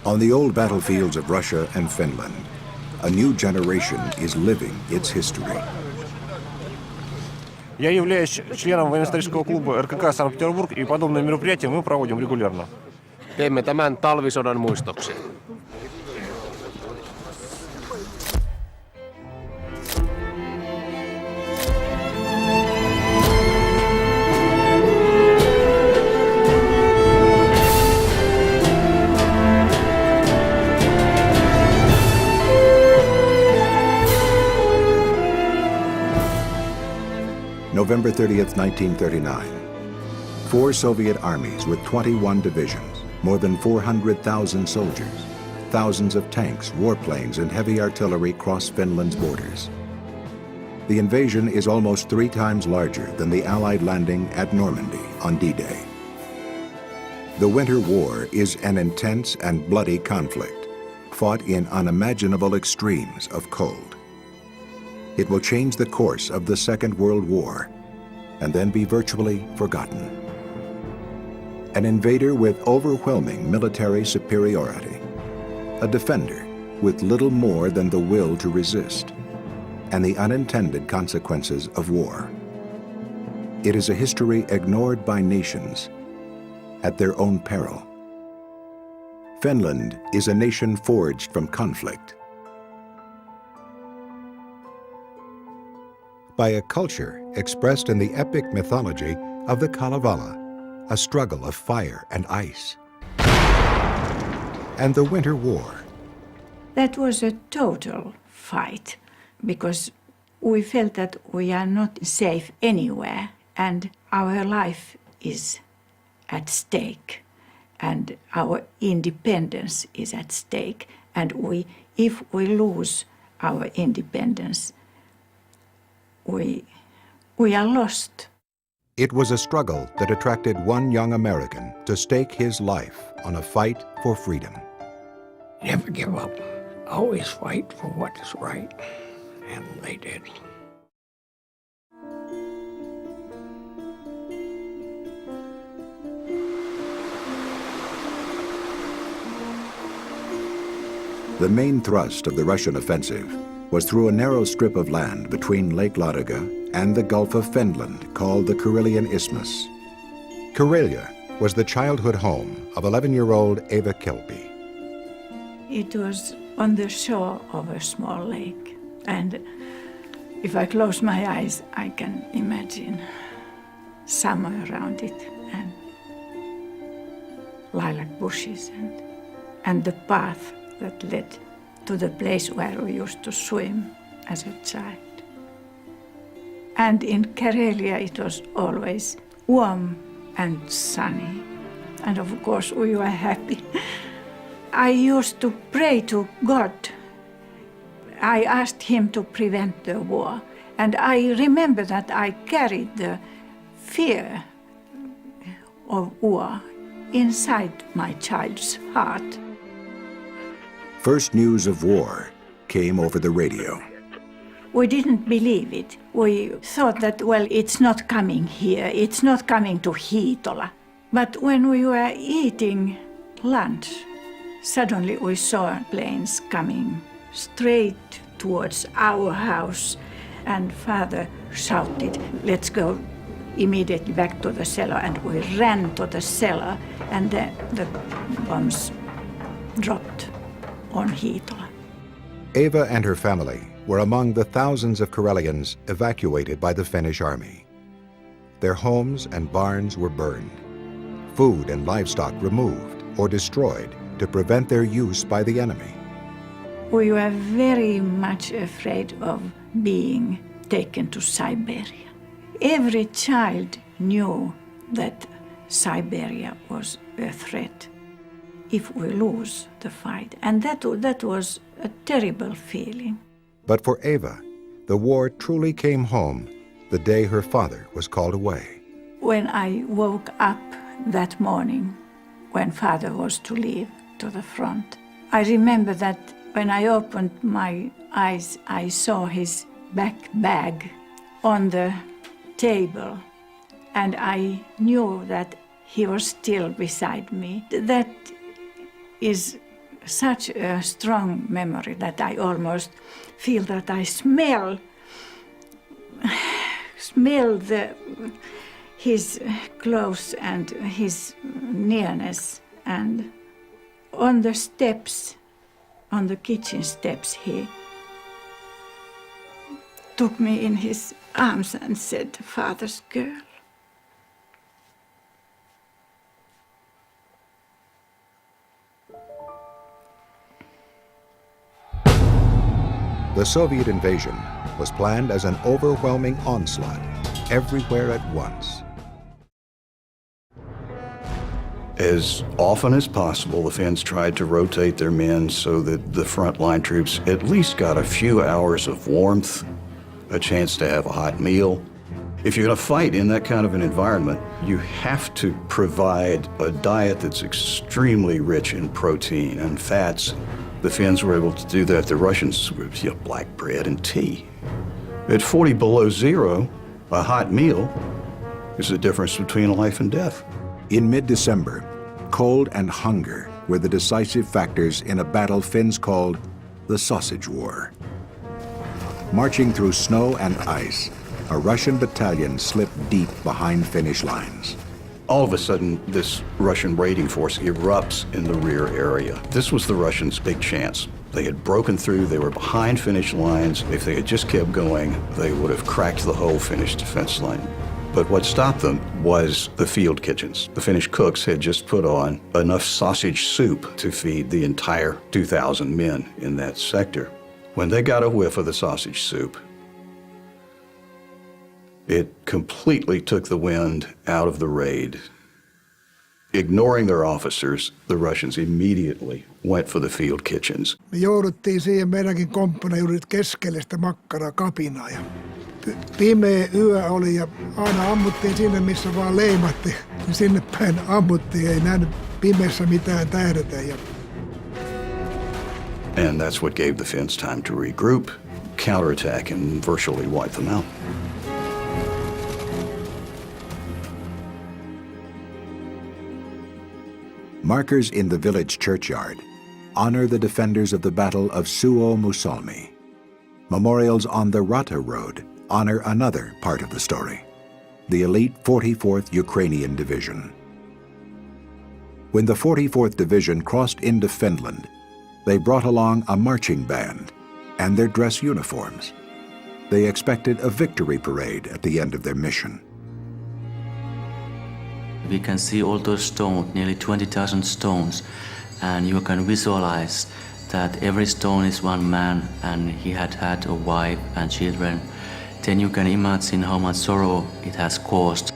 On the old battlefields of Russia and Finland, a new generation is living its history. Я являюсь членом военно-исторического клуба РКК Санкт-Петербург, и подобные мероприятия мы проводим регулярно. Teemme tämän talvisodan muistoksi. November 30th, 1939. 4 Soviet armies with 21 divisions, more than 400,000 soldiers, thousands of tanks, warplanes, and heavy artillery cross Finland's borders. The invasion is almost 3 times larger than the Allied landing at Normandy on D-Day. The Winter War is an intense and bloody conflict, fought in unimaginable extremes of cold. It will change the course of the Second World War and then be virtually forgotten. An invader with overwhelming military superiority, a defender with little more than the will to resist, and the unintended consequences of war. It is a history ignored by nations at their own peril. Finland is a nation forged from conflict, by a culture expressed in the epic mythology of the Kalevala, a struggle of fire and ice, and the Winter War. That was a total fight because we felt that we are not safe anywhere and our life is at stake and our independence is at stake, and if we lose our independence, we are lost. It was a struggle that attracted one young American to stake his life on a fight for freedom. Never give up. Always fight for what is right. And they did. The main thrust of the Russian offensive was through a narrow strip of land between Lake Ladoga and the Gulf of Finland called the Karelian Isthmus. Karelia was the childhood home of 11-year-old Eva Kelpie. It was on the shore of a small lake, and if I close my eyes, I can imagine summer around it and lilac bushes and the path that led to the place where we used to swim as a child. And in Karelia it was always warm and sunny. And of course we were happy. I used to pray to God. I asked him to prevent the war. And I remember that I carried the fear of war inside my child's heart. First news of war came over the radio. We didn't believe it. We thought that, well, it's not coming here. It's not coming to Hiitola. But when we were eating lunch, suddenly we saw planes coming straight towards our house. And Father shouted, "Let's go immediately back to the cellar." And we ran to the cellar, and the bombs dropped on Hiitola. Eva and her family were among the thousands of Karelians evacuated by the Finnish army. Their homes and barns were burned, food and livestock removed or destroyed to prevent their use by the enemy. We were very much afraid of being taken to Siberia. Every child knew that Siberia was a threat if we lose the fight. And that was a terrible feeling. But for Eva, the war truly came home the day her father was called away. When I woke up that morning, when Father was to leave to the front, I remember that when I opened my eyes, I saw his back bag on the table, and I knew that he was still beside me. That is such a strong memory that I almost feel that I smell his clothes and his nearness. And on the steps, on the kitchen steps, he took me in his arms and said, "Father's girl." The Soviet invasion was planned as an overwhelming onslaught, everywhere at once. As often as possible, the Finns tried to rotate their men so that the frontline troops at least got a few hours of warmth, a chance to have a hot meal. If you're going to fight in that kind of an environment, you have to provide a diet that's extremely rich in protein and fats. The Finns were able to do that. The Russians were black bread and tea. At 40 below zero, a hot meal is the difference between life and death. In mid-December, cold and hunger were the decisive factors in a battle Finns called the Sausage War. Marching through snow and ice, a Russian battalion slipped deep behind Finnish lines. All of a sudden, this Russian raiding force erupts in the rear area. This was the Russians' big chance. They had broken through, they were behind Finnish lines. If they had just kept going, they would have cracked the whole Finnish defense line. But what stopped them was the field kitchens. The Finnish cooks had just put on enough sausage soup to feed the entire 2,000 men in that sector. When they got a whiff of the sausage soup, it completely took the wind out of the raid. Ignoring their officers, the Russians immediately went for the field kitchens. Me jouduttiin siihen meidänkin komppana juuri keskelle sitä makkarakapinaa. Ja pimeä yö oli ja aina ammuttiin sinne, missä vaan leimatti. Ja sinne päin ammuttiin, ei nähnyt pimeässä mitään tähdetä. And that's what gave the Finns time to regroup, counterattack, and virtually wipe them out. Markers in the village churchyard honor the defenders of the Battle of Suomussalmi. Memorials on the Rata Road honor another part of the story, the elite 44th Ukrainian Division. When the 44th Division crossed into Finland, they brought along a marching band and their dress uniforms. They expected a victory parade at the end of their mission. We can see all those stones, nearly 20,000 stones, and you can visualize that every stone is one man and he had had a wife and children. Then you can imagine how much sorrow it has caused.